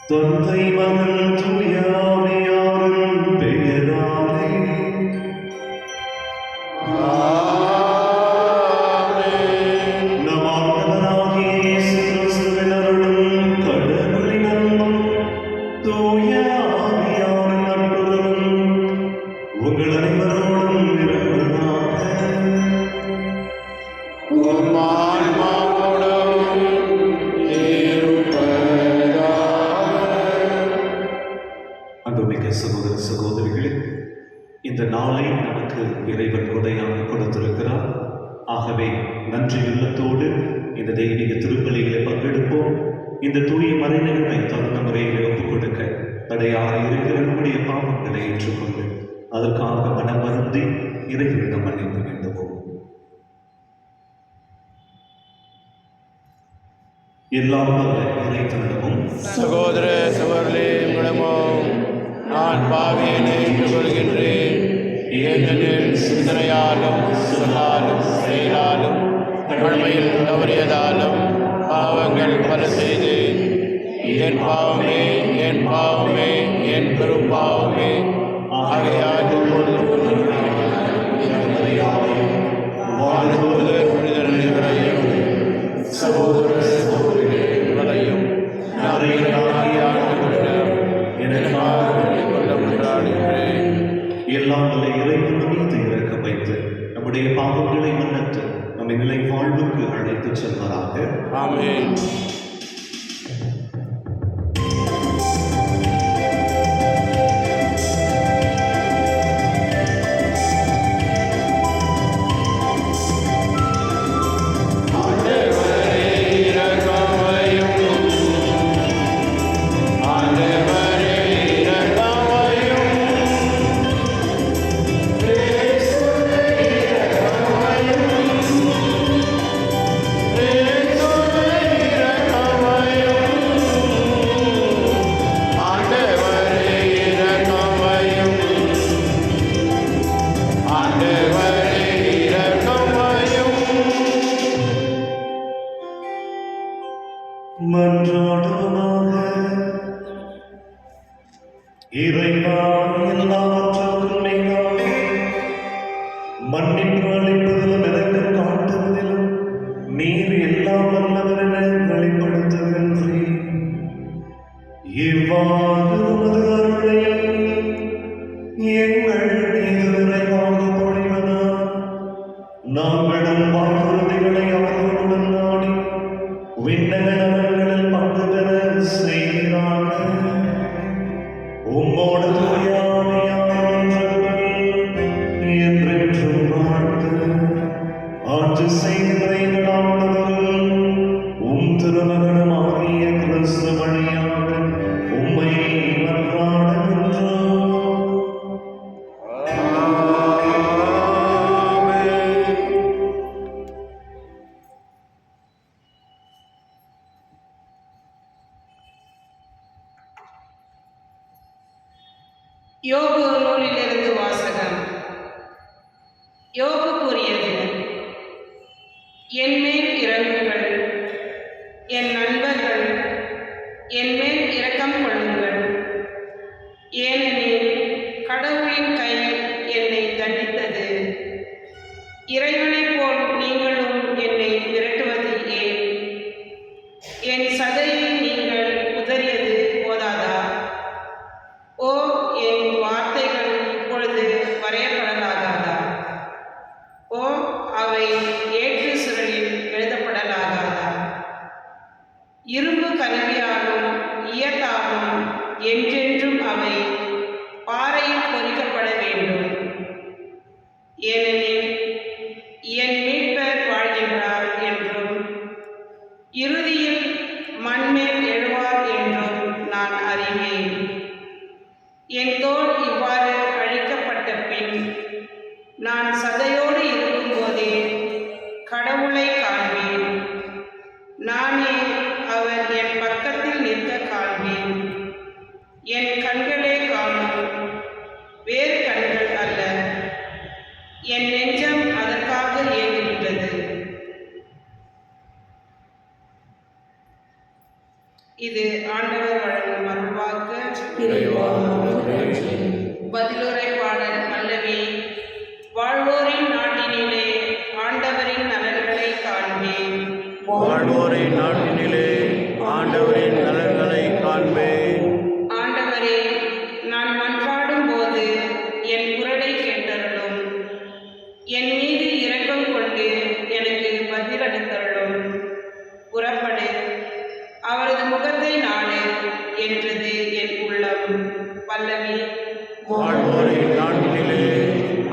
தந்தை மகன் தூய ஆவியாரின் பெயராலே நம் ஆண்டவராகிய இயேசு கிறிஸ்துவின் அருளும் கடவுளின் அன்பும் தூய ஆவியாரின் நட்புறவும் உங்கள் அனைவரோடும் இருப்பதாக. அன்புமிக்க சகோதர சகோதரிகளே, இந்த நாளை நமக்கு இறைவன் உதவியாக கொடுத்திருக்கிறார். ஆகவே நன்றி உள்ளத்தோடு இந்த தெய்வீக திருப்பலிகளை பங்கெடுப்போம். இந்த தூய மறைநிகழ்வை தகுந்த முறையில் ஒப்புக் கொடுக்க தடையாக இருக்கிற நம்முடைய பாவங்களை ஏற்றுக்கொண்டு அதற்காக மனம் வருந்தி இறைவனிடம் மன்னிப்பு வேண்டுவோம். எல்லாம் வல்ல இறைவனிடமும் சகோதர சகோதரர்களே, உங்களிடமும் நான் பாவியனை ஏற்றுக்கொள்கின்றேன். ஏனெனில் சிந்தனையாலும் சொல்லாலும் செயலாலும் கடமையில் தவறியதாலும் பாவங்கள் பல செய்தேன். என் பாவமே, என் பாவமே, என் பெரும் பாவமே. ஆகையால் வாழ்வது புனிதர் அனைவரையும் சகோதர சகோதரிகளையும் எல்லாம் வல்ல இறைவன் மீது இறக்க வைத்து நம்முடைய பாவங்களை மன்னித்து நம்மை நிலை வாழ்வுக்கு அழைத்து செல்வதாக. ஆமென். மன்றாடுவோமாக. இறைவா, எல்லாவற்றுக்கும் மேலாக மன்னிப்பு அளிப்பதிலும் இரக்கம் காட்டுவதிலும் நீர் எல்லாம் வல்லவர் என வெளிப்படுத்துகின்றீர். இவ்வாறு உமது அருளை எங்கள் மீது நிறைவாக பொழிவதால் நாங்களும் வாக்குறுதிகளை அவர்களுடன் நாடி விண்ணக நலன்களில் பங்கு பெற செய்கிறார்கள். உம்மோடு தூய ஆவியார் என்றென்றும் வாழ்ந்து ஆட்சி செய்கிற எங்கள் ஆண்டவரும் உம் திருமகனுமாகிய கிறிஸ்து வழியாக உம்மை மன்றாடுகின்றோம். யோபு நூலிலிருந்து வாசகம். யோபு கூறியது: என்மேல் இரங்குங்கள், என் நண்பர்கள், என்மேல் இரக்கம் கொள்ளுங்கள். ஏனெனில் கடவுளின் கை என்னை தண்டித்தது. இறைவனைப் போல் நீங்களும் என்னை விரட்டுவது ஏன்? என் சதையை நீங்கள் உதறியது போதாதா? ஓ, என் வார்த்தைகள் இப்பொழுது வரையப்படலாகாதா? ஓ, அவை ஏற்று சுருளில் எழுதப்படலாகாதா? இரும்பு கருவியாலும் இயத்தாலும் என்றென்றும் அவை பாறையில் பொறிக்கப்பட வேண்டும். ஏனெனில் என் மீட்பர் வாழ்கின்றார் என்றும் இறுதியில் மண்மேல் எழுவார் என்றும் நான் அறிவேன். என் தோல் இவ்வாறு அழிக்கப்பட்ட பின் நான் சதையோடு இருக்கும்போதே கடவுளை காண்பேன். நானே அவர் என் பக்கத்தில் இது ஆண்டவர் வழங்கும் அருள்வாக்கு. இறைவா உமக்கு நன்றி. பதிலுரை பாடல் பல்லவி. வாழ்வோரின் நாட்டினிலே ஆண்டவரின் நலன்களை காண்பேன். வாழ்வோரின் நாட்டினிலே ஆண்டவரின் நலன்களை காண்பேன். ஆண்டவரே, நான் மன்றாடும் போது என் குரலை கேட்டருளும். என் மீது இரக்கம் கொண்டு எனக்கு பதிலளித்தருளும். புறப்படு, அவரது முகத்தை நாடு என்றது என் உள்ளம். பல்லவி. வாழ்வோரின் நாட்டினிலே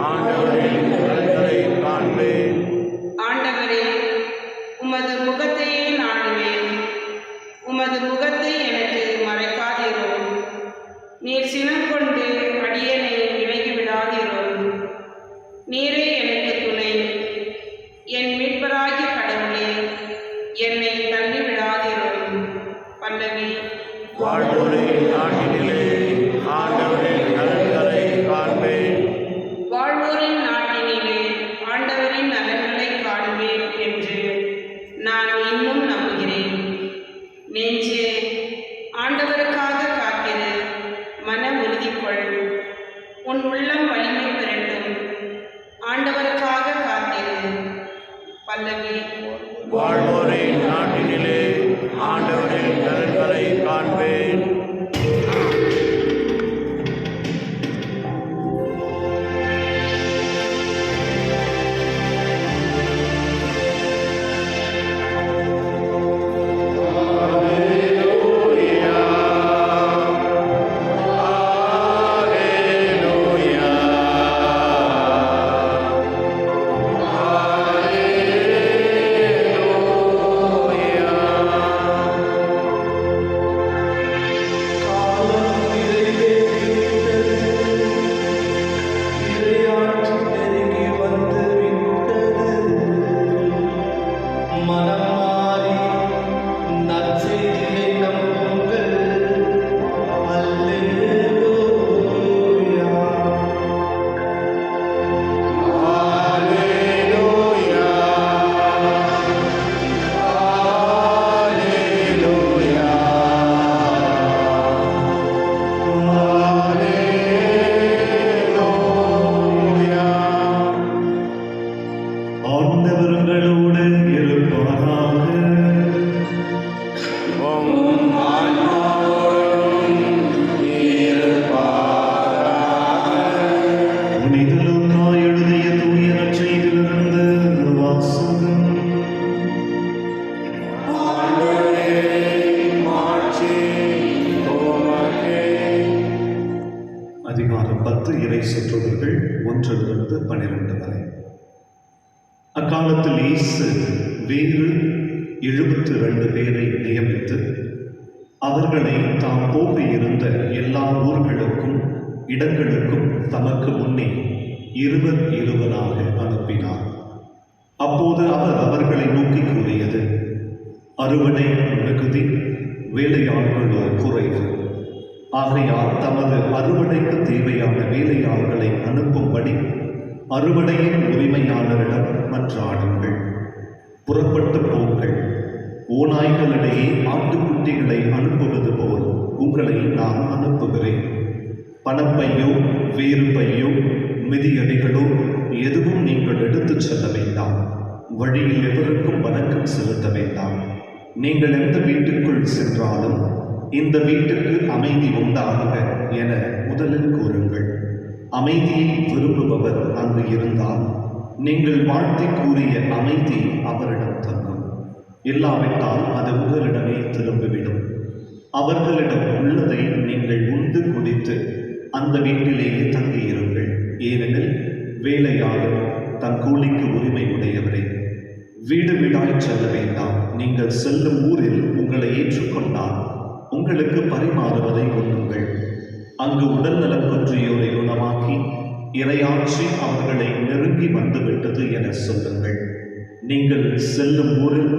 ஆண்டவரின் நலன்களை காண்பேன். ஆண்டவரே, உமது முகத்தையே நாடுவேன். உமது முகத்தை எனக்கு மறைக்காதிரும். நீர் சினம் கொண்டு அடியனை விலகி விடாதிரும். நீரே எனக்கு துணை. என் மீட்பராகிய கடவுளே, என்னை தள்ளி விடாதிரும். பல்லவி. வாழ்வோரின் நாட்டினிலே ஆண்டவரின் நலன்களை காண்பேன். வாழ்வோரின் நாட்டினிலே ஆண்டவரின் நலன்களை காண்பேன் என்று நான் இன்னும் நம்புகிறேன். நெஞ்சே, ஆண்டவருக்காக காத்திரு. மன உறுதி கொள். உன் உள்ளம் வலிமை பெறட்டும். ஆண்டவருக்காக காத்திரு. பல்லவி. வாழ்வோரின் நாட்டினிலே ஆண்டவரின் நலன்களை காண்பேன். ஆண்டவர்களோடு இருப்பாராக. உம் ஆன்மாவோடும் இருப்பாராக. புனித லூக்கா எழுதிய தூய நற்செய்தியிலிருந்து வாசகம். ஆண்டவரே, மாட்சி உமக்கே. அதிகாரம் 10 இறை சொற்றொடர்கள் 1-12 வரை. அக்காலத்தில் இயேசு வேறு 72 பேரை நியமித்து அவர்களை தாம் போக இருந்த எல்லா ஊர்களுக்கும் இடங்களுக்கும் தமக்கு முன்னே இருவராக அனுப்பினார். அப்போது அவர் அவர்களை நோக்கி கூறியது: அறுவடை மிகுதி, வேலையாட்களோ குறைவு. ஆகையால் தமது அறுவடைக்கு தேவையான வேலையாட்களை அனுப்பும்படி அறுவடையின் உரிமையாளரிடம் மன்றாடுங்கள். புறப்பட்டு போங்கள். ஓநாய்களிடையே ஆட்டுக்குட்டிகளை அனுப்புவது போல் உங்களை நான் அனுப்புகிறேன். பணப்பையோ வேறு பையோ மிதியடிகளோ எதுவும் நீங்கள் எடுத்துச் செல்ல வேண்டாம். வழியில் எவருக்கும் வணக்கம் செலுத்த வேண்டாம். நீங்கள் எந்த வீட்டுக்குள் சென்றாலும் இந்த வீட்டுக்கு அமைதி உண்டாகுக என முதலில் கூறுங்கள். அமைதியை விரும்புபவர் அங்கு இருந்தால் நீங்கள் வாழ்த்தி கூறிய அமைதி அவரிடம் தங்கும். இல்லாவிட்டால் அது உங்களிடமே திரும்பிவிடும். அவர்களிடம் உள்ளதை நீங்கள் உண்டு குடித்து அந்த வீட்டிலேயே தங்கியிருங்கள். ஏனெனில் வேலையாளர் தன் கூலிக்கு உரிமை உடையவரே. வீடு வீடாய் செல்ல வேண்டாம். நீங்கள் செல்லும் ஊரில் உங்களை ஏற்றுக்கொண்டால் உங்களுக்கு பரிமாறுவதை உண்ணுங்கள். அங்கு உடல்நலம் குன்றியோரை குணமாக்கி இறையாட்சி அவர்களை நெருங்கி வந்துவிட்டது என சொல்லுங்கள். நீங்கள் செல்லும் ஊரில்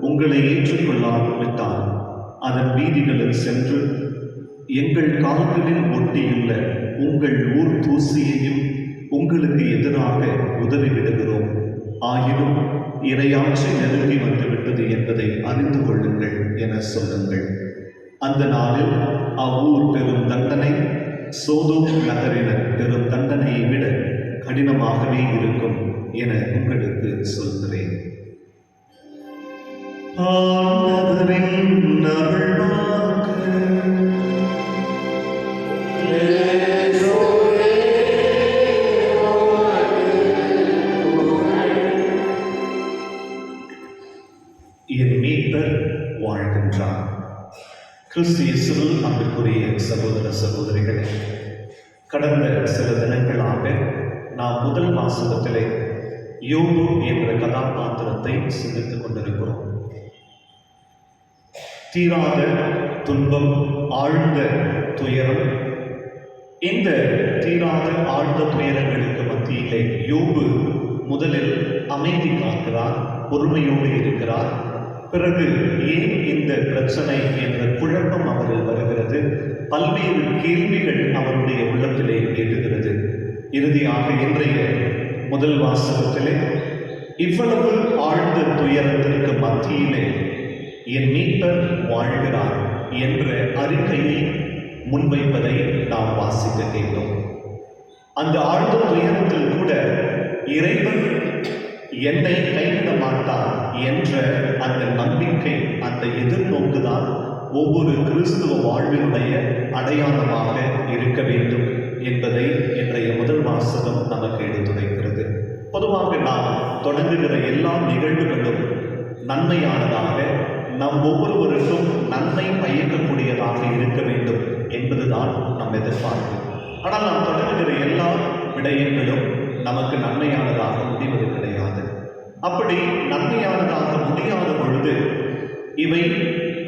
உங்களை ஏற்றுக்கொள்ளாவிட்டால் அதன் வீதிகளில் சென்று எங்கள் கால்களில் ஒட்டியுள்ள உங்கள் ஊர் தூசியையும் உங்களுக்கு எதிராக உதறிவிடுகிறோம். ஆயினும் இறையாட்சி நெருங்கி வந்துவிட்டது என்பதை அறிந்து கொள்ளுங்கள் என சொல்லுங்கள். அந்த நாளில் அவ்வூர் பெரும் தண்டனை சோதோம் நகரினர் பெரும் தண்டனையை விட கடினமாகவே இருக்கும் என உங்களுக்கு சொல்கிறேன். ஆண்டவரின் அருள்வாக்கு. என் மீட்பர் வாழ்கின்றார். கிறிஸ்து இயேசுவில் அன்புக்குரிய சகோதர சகோதரிகளே, கடந்த சில தினங்களாக நாம் முதல் வாசகத்திலே யோபு என்ற கதாபாத்திரத்தை சிந்தித்துக் கொண்டிருக்கிறோம். தீராத துன்பம், ஆழ்ந்த துயரம். இந்த தீராத ஆழ்ந்த துயரங்களுக்கு மத்தியிலே யோபு முதலில் அமைதி காக்கிறார், பொறுமையோடு இருக்கிறார். பிறகு ஏன் இந்த பிரச்சனை என்ற குழப்பம் அவரில் வருகிறது, பல்வேறு கேள்விகள் அவருடைய உள்ளத்திலே எழுகிறது. இறுதியாக இன்றைய முதல் வாசகத்திலே இவ்வளவு ஆழ்ந்த துயரத்திற்கு மத்தியிலே என் மீட்பர் வாழ்கிறார் என்ற அறிக்கையை முன்வைப்பதை நாம் வாசிக்க கேட்டோம். அந்த ஆழ்ந்த துயரத்தில் கூட இறைவன் என்னை கைவிட மாட்டார் என்ற அந்த நம்பிக்கை, அந்த எதிர்நோக்குதான் ஒவ்வொரு கிறிஸ்துவ வாழ்வினுடைய அடையாளமாக இருக்க வேண்டும் என்பதை இன்றைய முதல் வாசகம் நமக்கு எடுத்துரைக்கிறது. பொதுவாக நாம் தொடங்குகிற எல்லா நிகழ்வுகளும் நன்மையானதாக, நம் ஒவ்வொருவருக்கும் நன்மை பயக்கக்கூடியதாக இருக்க வேண்டும் என்பதுதான் நம் எதிர்பார்ப்பு. ஆனால் நாம் தொடங்குகிற எல்லா விடயங்களும் நமக்கு நன்மையானதாக முடிவது கிடையாது. அப்படி நன்மையானதாக முடியாத பொழுது, இவை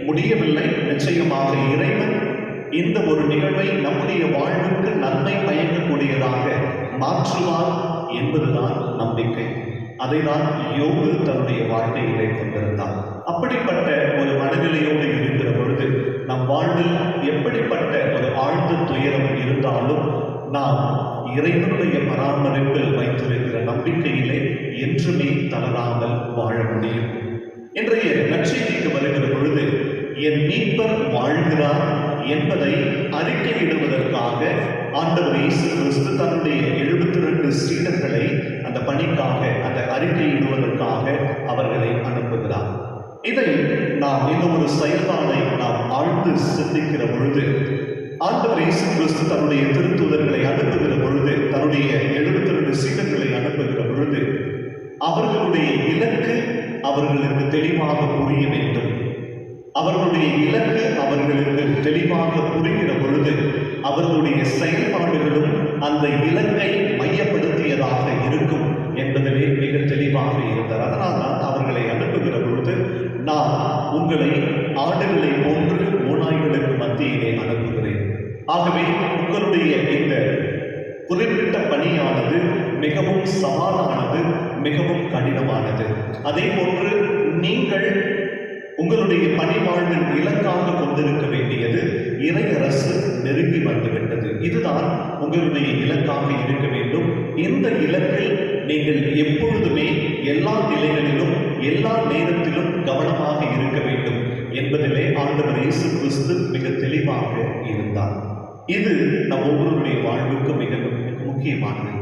முடியவில்லை, நிச்சயமாக இறைவன் இந்த ஒரு நிகழ்வை நம்முடைய வாழ்வுக்கு நன்மை பயக்கக்கூடியதாக மாற்றுவார் என்பதுதான் நம்பிக்கை. அதைதான் யோபு தன்னுடைய வாழ்க்கையிலே கொண்டிருந்தார். அப்படிப்பட்ட ஒரு மனநிலையோடு இருக்கிற பொழுது நம் வாழ்வில் எப்படிப்பட்ட ஒரு ஆழ்ந்த துயரம் இருந்தாலும் நாம் இறைவனுடைய பராமரிப்பில் வைத்திருக்கிற நம்பிக்கையிலே என்றுமே தளராமல் வாழ முடியும். இன்றைய நற்செய்திக்கு வருகிற பொழுது என் மீட்பர் வாழ்கிறார் என்பதை அறிக்கையிடுவதற்காக ஆண்டவர் இயேசு கிறிஸ்து தன்னுடைய 72 சீடர்களை அந்த பணிக்காக, அந்த அறிக்கையிடுவதற்காக அவர்களை அனுப்புகிறார். இதை நாம் இந்த ஒரு செயல்பாடை நாம் ஆழ்ந்து சிந்திக்கிற பொழுது, ஆண்டவர் இயேசு கிறிஸ்து தன்னுடைய திருத்தூதர்களை அனுப்புகிற பொழுது, தன்னுடைய 72 சீடர்களை அனுப்புகிற பொழுது அவர்களுடைய இலக்கு அவர்களுக்கு தெளிவாக புரிய வேண்டும். அவர்களுடைய இலக்கு அவர்களுக்கு தெளிவாக புரிகிற பொழுது அவர்களுடைய செயல்பாடுகளும் அந்த இலக்கை மையப்படுத்தியதாக இருக்கும் என்பதிலே மிக தெளிவாக இருந்தார். அதனால்தான் அவர்களை அனுப்புகிற பொழுது, நான் உங்களை ஆடுகளை போன்று ஓநாய்களுக்கு மத்தியிலே அனுப்புகிறேன். ஆகவே உங்களுடைய இந்த குறிப்பிட்ட பணியானது மிகவும் சவாலானது, மிகவும் கடினமானது. அதே போன்று நீங்கள் உங்களுடைய பணி வாழ்வின் இலக்காக கொண்டிருக்க வேண்டியது இறையரசு நெருங்கி வந்துவிட்டது. இதுதான் உங்களுடைய இலக்காக இருக்க வேண்டும். இந்த இலக்கில் நீங்கள் எப்பொழுதுமே எல்லா நிலைகளிலும் எல்லா நேரத்திலும் கவனமாக இருக்க வேண்டும் என்பதிலே ஆண்டவர் இயேசு கிறிஸ்து மிக தெளிவாக இருந்தார். இது நம் ஒவ்வொருடைய வாழ்வுக்கு மிக முக்கியமானது.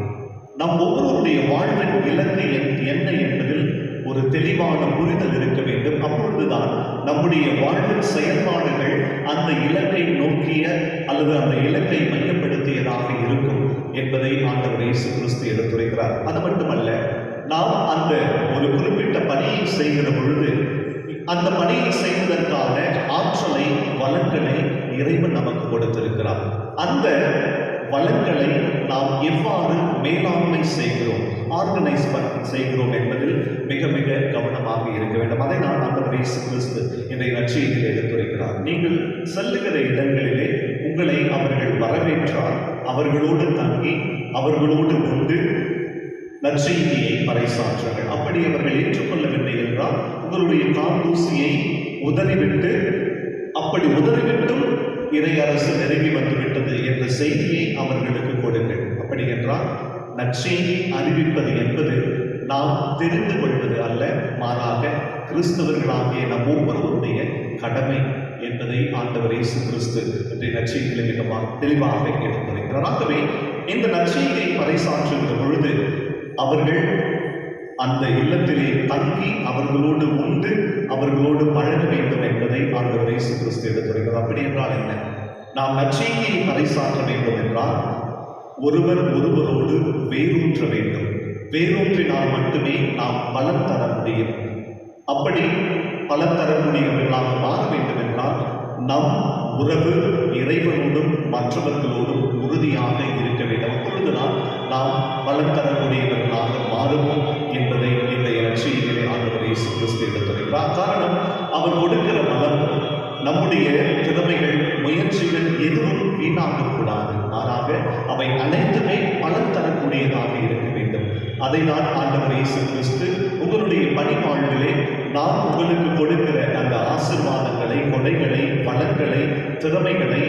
நம் ஒவ்வொருடைய வாழ்வின் இலக்கு என்ன என்பதில் ஒரு தெளிவான புரிதல் இருக்க வேண்டும். அப்பொழுதுதான் நம்முடைய வாழ்வின் செயல்பாடுகள் அந்த இலக்கை நோக்கிய அல்லது அந்த இலக்கை மையப்படுத்தியதாக இருக்கும் என்பதை ஆண்டவர் இயேசு கிறிஸ்து எடுத்துரைக்கிறார். அது மட்டுமல்ல, நாம் அந்த ஒரு குறிப்பிட்ட பணியை செய்கிற பொழுது அந்த பணியை செய்வதற்கான ஆற்றலை, வளங்களை இறைவன் நமக்கு கொடுத்திருக்கிறார். அந்த வளங்களை நாம் எவ்வாறு மேலாண்மை செய்கிறோம், ஆர்கனைஸ் செய்கிறோம் என்பதில் மிக மிக கவனமாக இருக்க வேண்டும். அதை நான் ஆண்டவர் இயேசு கிறிஸ்து இன்றைய நற்செய்தியில் எடுத்துரைக்கிறார். நீங்கள் செல்லுகிற இடங்களிலே உங்களை அவர்கள் வரவேற்றால் அவர்களோடு தங்கி அவர்களோடு கொண்டு நற்செய்தியை பறைசாற்றுங்கள். அப்படி அவர்கள் ஏற்றுக்கொள்ளவில்லை என்றால் உங்களுடைய காந்தூசியை உதறிவிட்டு, அப்படி உதறிவிட்டும் இறையரசு நெருங்கி வந்துவிட்டது என்ற செய்தியை அவர்களுக்கு கொடுங்கள். அப்படி என்றால் நற்செய்தி அறிவிப்பது என்பது நாம் தெரிந்து கொள்வது அல்ல, மாறாக கிறிஸ்தவர்களாகிய நம் ஒவ்வொருவருடைய கடமை. என்பதை ஆண்டவர் இயேசு கிறிஸ்து இன்றைய நற்செய்தியிலே மிக தெளிவாக எடுத்துரைக்கிறார். ஆகவே இந்த நற்செய்தியை பறைசாற்றுகிற பொழுது அவர்கள் அந்த இல்லத்திலே தங்கி அவர்களோடு உண்டு அவர்களோடு பழக வேண்டும் என்பதை ஆண்டவர் இயேசு கிறிஸ்து எடுத்துரைக்கிறார். அப்படி என்றால் என்ன? நாம் நற்செய்தியை பறைசாற்ற வேண்டும் என்றால் ஒருவர் ஒருவரோடு வேரூன்ற வேண்டும். வேரூன்றினால் மட்டுமே நாம் பலன் தர முடியும். அப்படி பலன் தரக்கூடியவர்களாக மாற வேண்டும் என்றால் நம் உறவு இறைவனோடும் மற்றவர்களோடும் உறுதியாக இருக்க வேண்டும். அப்பொழுதுதான் நாம் பலன் தரக்கூடியவர்களாக மாறுவோம் என்பதை இன்றைய நற்செய்தியிலே ஆண்டவர் இயேசு கிறிஸ்து எடுத்துரைக்கிறார். காரணம், அவர் கொடுக்கிற பலம் நம்முடைய திறமைகள் முயற்சிகள் எதுவும் வீணாகக்கூடாது. மாறாக அவை அனைத்துமே பலன் தரக்கூடியதாக இருக்க வேண்டும். அதை நான் ஆண்டவர் இயேசு கிறிஸ்து உங்களுடைய பணி வாழ்விலே நான் உங்களுக்கு கொடுக்கிற அந்த ஆசீர்வாதங்களை கொடைகளை பலன்களை திறமைகளை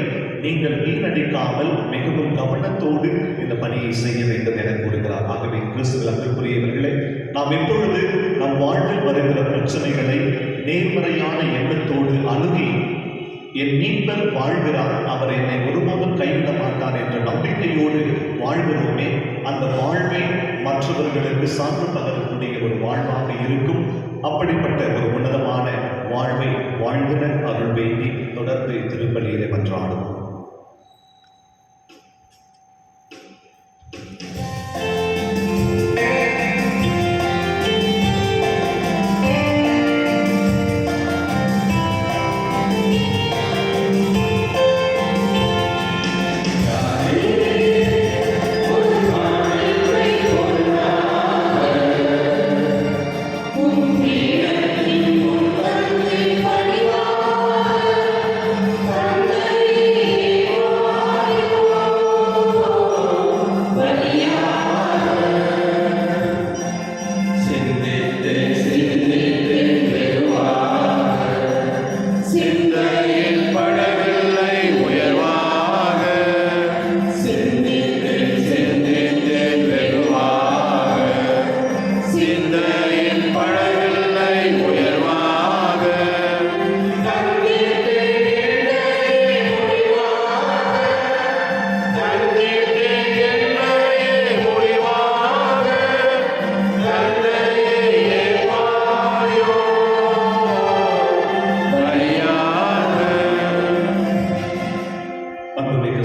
நீங்கள் வீணடிக்காமல் மிகவும் கவனத்தோடு இந்த பணியை செய்ய வேண்டும் என கூறுகிறார். ஆகவே கிறிஸ்துவில் அன்புக்குரியவர்களே, நாம் எப்பொழுது நம் வாழ்வில் வருகிற பிரச்சனைகளை நேர்மறையான எண்ணத்தோடு அணுகி என் மீட்பர் வாழ்கிறார், அவர் என்னை ஒருபோதும் கைவிட மாட்டார் என்ற நம்பிக்கையோடு வாழ்கிறோமே, அந்த வாழ்வை மற்றவர்களுக்கு சான்று பகரக்கூடிய ஒரு வாழ்வாக இருக்கும். அப்படிப்பட்ட ஒரு உன்னதமான வாழ்வை வாழ்கிற அருள் வேண்டி தொடர்ந்து திருப்பலியிலே மன்றாடுவோம்.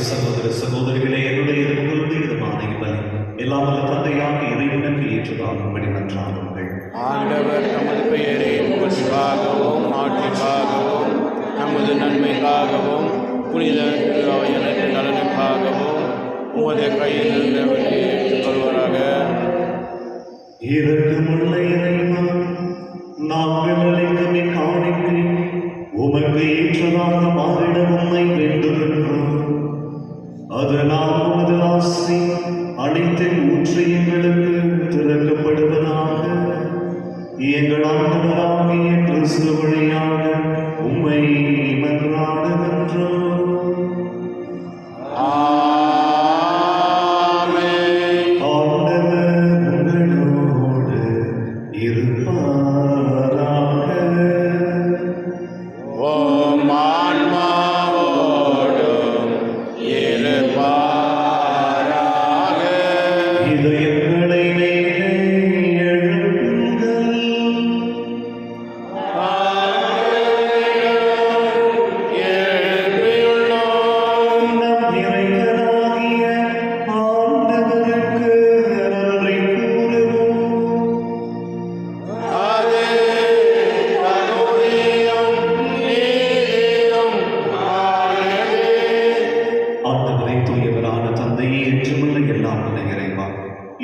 சகோதர சகோதரிகளே, என்னுடைய உங்களுடைய விதமான பலி எல்லாம் வல்ல தந்தையாக இறைவனுக்கு ஏற்றதாகும்படி மன்றாடுங்கள். ஆண்டவர் நமது பெயரை புகழ்ச்சிக்காகவும் ஆட்சிக்காகவும் நமது நன்மைக்காகவும் புனித எனக்கு நலனுக்காகவும் உமது கையில் இருந்தவற்றை ஏற்றுக்கொள்வராக. இரக்கமுள்ள இறைவா, நாங்கள் அளிக்கும் இக்காணிக்கை உமக்கு ஏற்றதாக மாறிட உம்மை வேண்டுகின்றோம். அதனால் உமது ஆசி அனைத்து ஊற்றி எங்களுக்கு திறக்கப்படுவதாக. எங்கள் ஆண்டவராகிய கிறிஸ்து வழியாக உம்மை மன்றாடுகின்றோம்.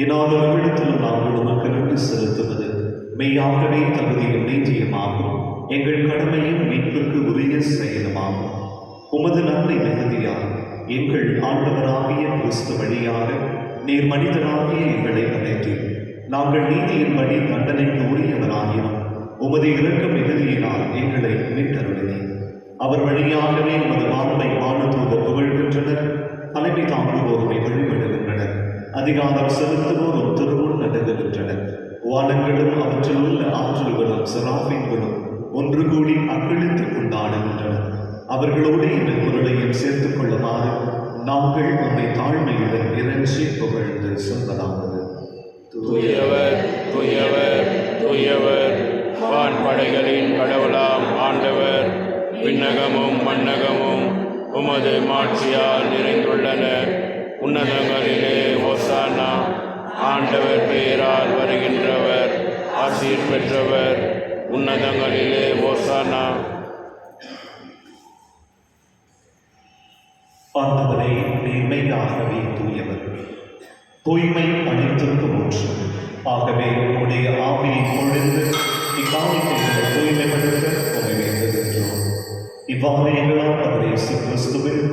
இனாதவர்களிடத்தில் நாங்கள் உமக்கு நன்றி செலுத்துவது மெய்யாகவே தகுதியும் நீதியுமாகும். எங்கள் கடமையும் மீட்புக்கு உரிய செயலுமாகும். உமது நன்மை மிகுதியால் எங்கள் ஆண்டவராகிய கிறிஸ்து வழியாக நீர் மனிதராகிய எங்களை அழைத்து நாங்கள் நீதியின்படி தண்டனைக்கு உரியவராகினோம். உமது இரக்க மிகுதியினால் எங்களை மீட்டருளினேன். அவர் வழியாகவே உமது வாழ்வை வானதூதர் புகழ்கின்றனர். தலைமை தாங்குவோருமை வழிபடுகின்றனர். அதிகாரம் செலுத்துவோரும் திருமுன் நடுங்குகின்றனர். வானங்களும் அவற்றில் உள்ள ஆற்றல்களும் சிராபீன்களும் ஒன்று கூடி அக்களித்து கொண்டாடுகின்றனர். அவர்களோடு இந்த குரலையும் சேர்த்துக் கொள்ளுமாறு நாங்கள் உம்மை தாழ்மையுடன் இறைஞ்சி புகழ்ந்து சொல்வதாவது. தூயவர் தூயவர் தூயவர் வான்படைகளின் கடவுளாம் ஆண்டவர், விண்ணகமும் மண்ணகமும் உமது மாட்சியால் நிறைந்துள்ளன. உன்னதங்களிலே ஓசானா. ஆண்டவர் பெயரால் வருகின்றவர் ஆசீர் பெற்றவர். உன்னதங்களிலே ஓசானா. ஆண்டவரே, நேர்மையாகவே தூயவர், தூய்மை அனைத்திற்கும் ஒன்று. ஆகவே உடைய ஆவியை பொழிந்து இக்காணிக்கைகளை தூய்மைப்படுத்த உம்மை வேண்டுகின்றோம். இவ்வாறு எங்களால் அவர் இயேசு கிறிஸ்துவின்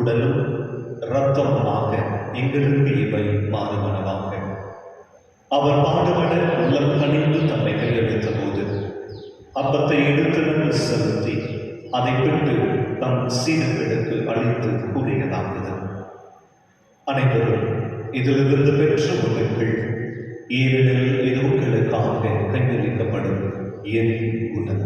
உடலும் இரத்தமுமாக எங்களுக்கு இவை மாறுவனவாக. அவர் பாடுபட உள்ளம் கனிந்து தம்மை கையெழுத்த போது அப்பத்தை எடுத்து நன்று செலுத்தி அதை விட்டு தம் சீடர்களுக்கு அளித்து கூறியதாவது: அனைவரும் இதிலிருந்து பெற்று உண்ணுங்கள், ஏனெனில் இது உங்களுக்காக கையளிக்கப்படும் என் உடல்.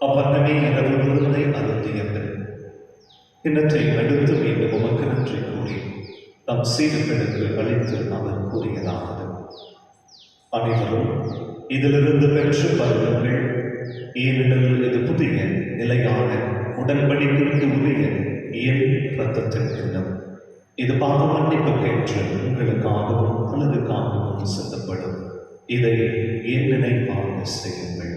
அவ்வண்ணமே இரவு விருந்தை அருந்திய பின் கிண்ணத்தை எடுத்து மீண்டும் உமக்கு நன்றி கூறி தம் சீடர்களுக்கு அளித்து அவர் கூறியதாவது: அனைவரும் இதிலிருந்து பெற்று பருகுங்கள், ஏனெனில் இது புதிய நிலையான உடன்படிக்கைக்கு உரிய என் இரத்தத்தின் கிண்ணம். இது பாவ மன்னிப்புக்கேற்று உங்களுக்காகவும் பலருக்காகவும் சிந்தப்படும். இதை என் நினைவாக செய்யுங்கள்.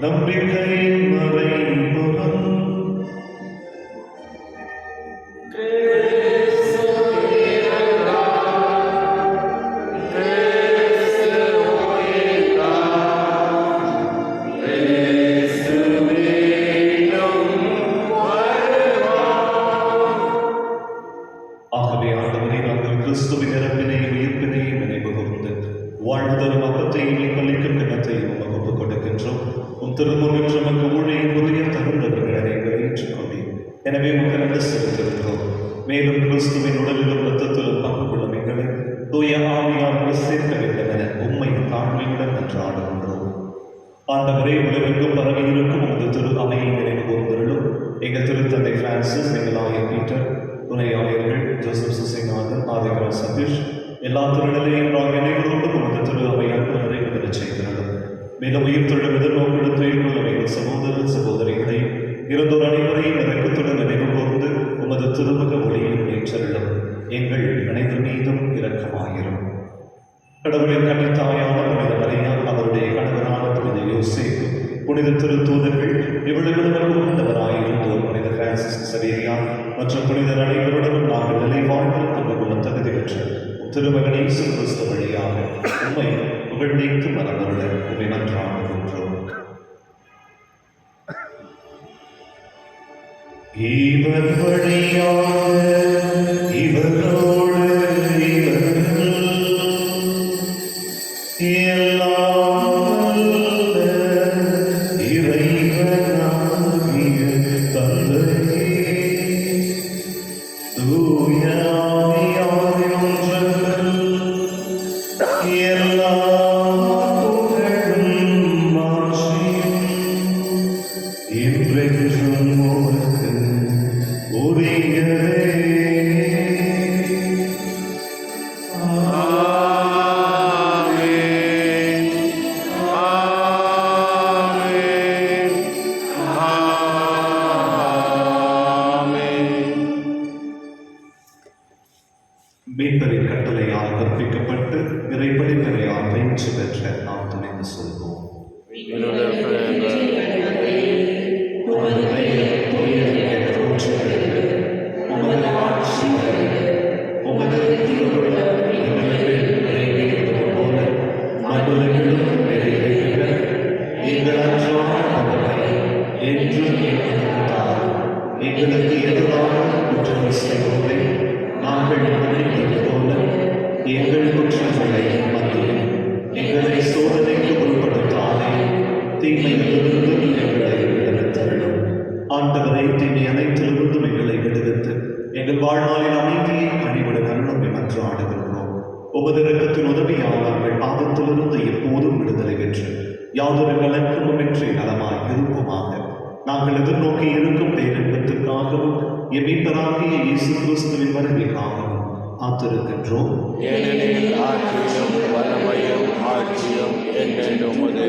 நம்பிக்கையின் மறைமுகம் ஆகவே ஆண்டவரே, நாங்கள் கிறிஸ்துவின் இறப்பினையும் உயிர்ப்பினையும் நினைவு கூர்ந்து வாழ்தரும் அப்பத்தையும் பள்ளிக்கும் கிண்ணத்தையும் உமக்கு ஒப்புக் கொடுக்கின்றோம். உம் திருமுன்னின்று நமக்கு ஊழியம் புதிய தகுந்தவர்களை நீங்கள் ஏற்றுக்கொண்டீர். எனவே உமக்கு நன்றி செலுத்துகின்றோம். மேலும் கிறிஸ்துவின் உடலிலும் இரத்தத்திலும் பங்கு கொள்ளும் எங்களை தூய ஆவியால் சேர்க்க வேண்டும் என உம்மை தாழ்மையுடன் நன்றாடுகின்றோம். ஆண்டவரே, உலகெங்கும் பரவி இருக்கும் உமது திரு அவையை நினைவு கூர்ந்தருளும். எங்கள் திருத்தந்தை பிரான்சிஸ், எங்கள் ஆயர் பீட்டர், துணை ஆயர்கள் ஜோசப் சுசிநாதன், ஆதிகரா சதீஷ், எல்லா திருநிலையும் அனைவரோடும் உமது திரு அவை அன்பு நிறைவு செய்திருந்தோம். மேலும் உயிர் தொழில் எதிர்நோக்கெடுத்து கொள்ளும் எங்கள் சகோதர சகோதரிகளை இருந்தோர் அனைவரையும் இறக்கத்துடன் நினைவு கூர்ந்து உமது திருமுக ஒளியில் ஏற்றருளும். எங்கள் அனைவர் மீதும் இரக்கமாயிரும். கடவுளின் கன்னித்தாயான புனித மரியா, அவருடைய கணவரான புனித யோசேப்பு, புனித திருத்தூதர்கள், இவர்களுடன் உகந்தவராயிருந்தோர் புனித பிரான்சிஸ் சவேரியா மற்றும் புனிதர் அனைவருடனும் நாங்கள் நிலை வாழ்வில் பங்கு கொள்ளும் தகுதி பெற்ற திருமகன் இயேசு கிறிஸ்து வழியாக உம்மை புகழ்நீக்கு மனமருடன் உம்மை நன்றாடுகின்றோம். இவர் வழியாக இவரோடு இவர்கள் எல்லாம் இறைவனாகிய தந்தையே, தூய ஆவியாரின் ஒன்றர்கள், எல்லா புகழும் மாட்சியும் என்றென்றும் உமக்கு உரியதே. மீட்பரின் கட்டளையால் கற்பிக்கப்பட்டு இறைப்படித்தலையால் பயிற்சி பெற்ற நாம் துணிந்து சொல்வோம். எங்களுக்கு எதிராக குற்றம் செய்வோரை நாங்கள் மன்னித்தது போல எங்கள் குற்றங்களை மன்னியும். எங்களை சோதனைக்கு உட்படுத்தாதே, தீமையிலிருந்து எங்களை விடுவித்தருளும். ஆண்டவரை, தீமை அனைத்திலிருந்தும் எங்களை விடுவித்து எங்கள் வாழ்நாளின் அமைதியை அணிவுடன் அருளும் என்று ஆடுகின்றோம். உமது இரக்கத்தின் உதவியால் நாங்கள் பாவத்திலிருந்து எப்போதும் விடுதலை பெற்று யாதொரு கலக்கமுமின்றி நலமாய் இருப்போமாக. நாங்கள் எதிர்நோக்கி இருக்கும் பேரின்பத்திற்காகவும் என் மீட்பராகிய இயேசு கிறிஸ்துவின் வருகைக்காகவும் காத்திருக்கின்றோம். ஏனெனில் ஆட்சியும் வல்லமையும் ஆட்சியும் என்றென்றும் உமது.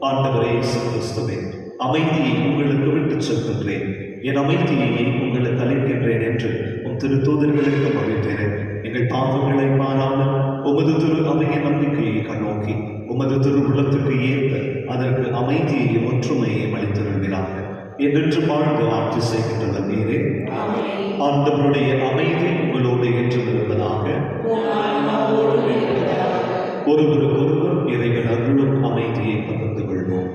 ஆண்டவரே இயேசு கிறிஸ்துவே, அமைதியை உங்களுக்கு விட்டுச் செல்கின்றேன், என் அமைதியை உங்களுக்கு அளிக்கின்றேன் என்று உம் திருத்தூதர்களுக்கு மொழிந்தேன். எங்கள் பாவங்களை மாறாமல் உமது திரு அவையின் நம்பிக்கையை கண்ணோக்கி உமது திரு உள்ளத்துக்கு ஏற்ப அதற்கு அமைதியையும் ஒற்றுமையையும் அளித்திருக்கிறார்கள் என்று வாழ்ந்து ஆட்சி செய்கின்ற நீரே. ஆண்டவருடைய அமைதி உங்களோடு என்றும் இருப்பதாக. ஒருவருக்கொருவர் இறைவன் அருளும் அமைதியை பகிர்ந்து கொள்வோம்.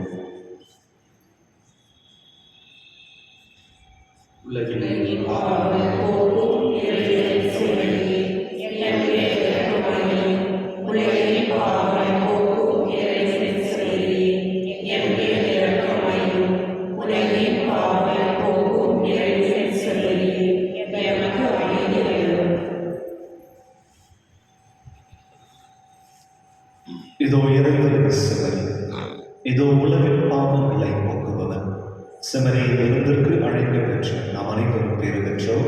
இதோ இறைவனின் செமரி, இதோ உலகின் பாவங்களை போக்குபவன். செமரியின் விருந்திற்கு அழைக்க பெற்று நாம் அனைவரும் பேறு பெற்றோம்.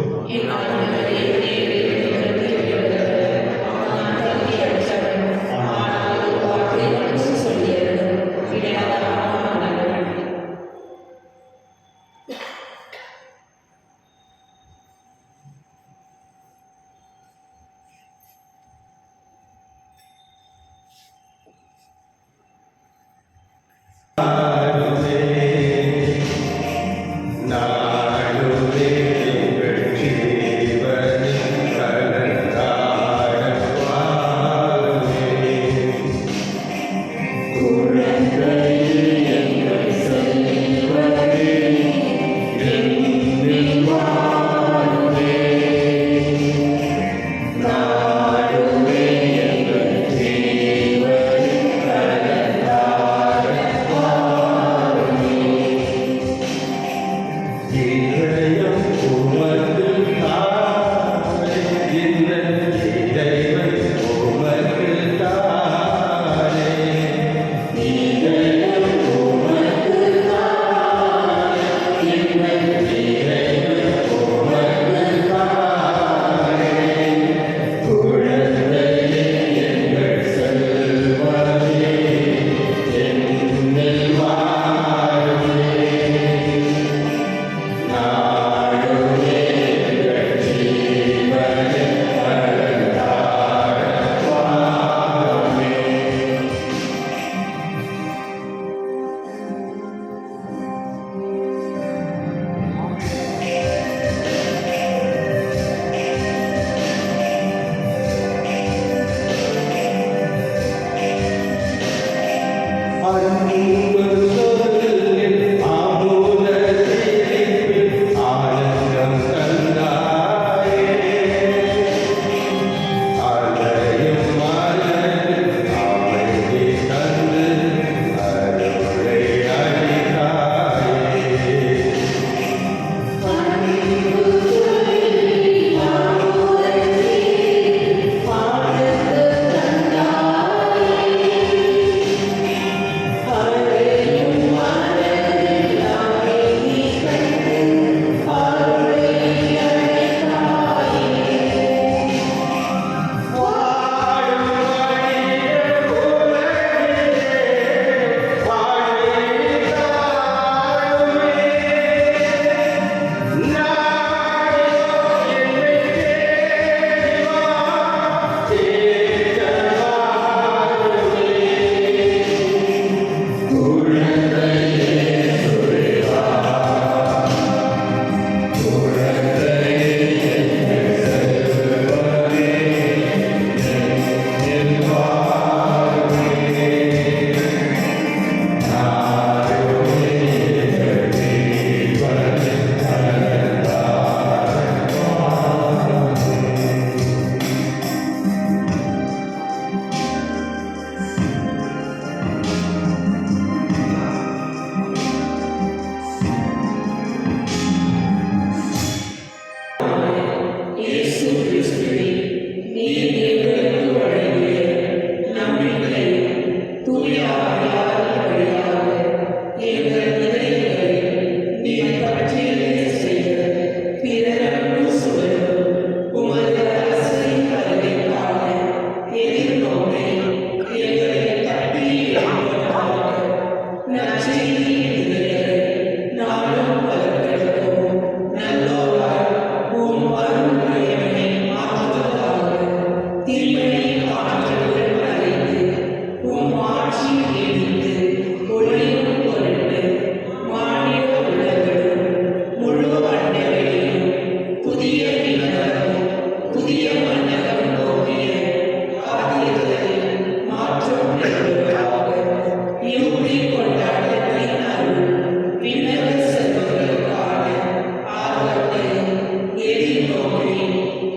எதிர்நோக்கி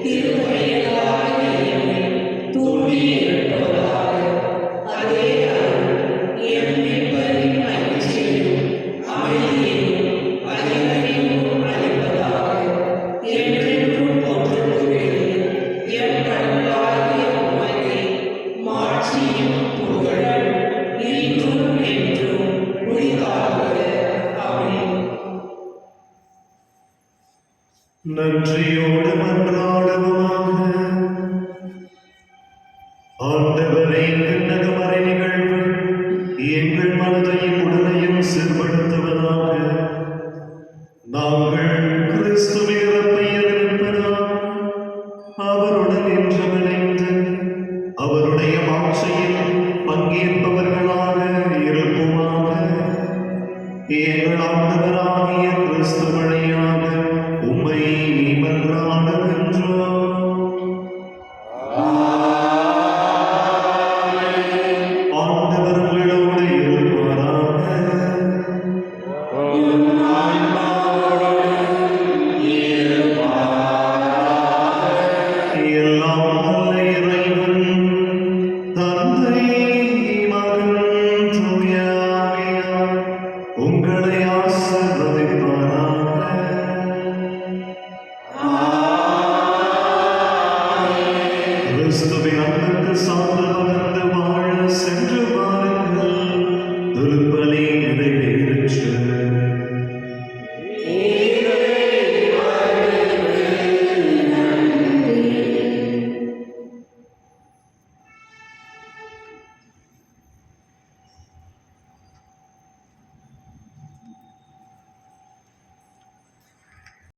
திருவயலாகிய என்னை தூண்டி எழுப்புவதாக. அதே அருள் எம் மீட்பரின் மகிழ்ச்சியையும் அமைதியையும் அதிகரிப்பும் அளிப்பதாக. என்றென்றும் போற்றுகிறேன் எம் கடவுளாகிய உமக்கே மாட்சியும் புகழும் இன்றும் என்றும் உரித்தாக. ஆமென். நன்றியோடு மன்றாடுவோமாக. ஆண்டவரே, விண்ணகமறை நிகழ்வு எங்கள்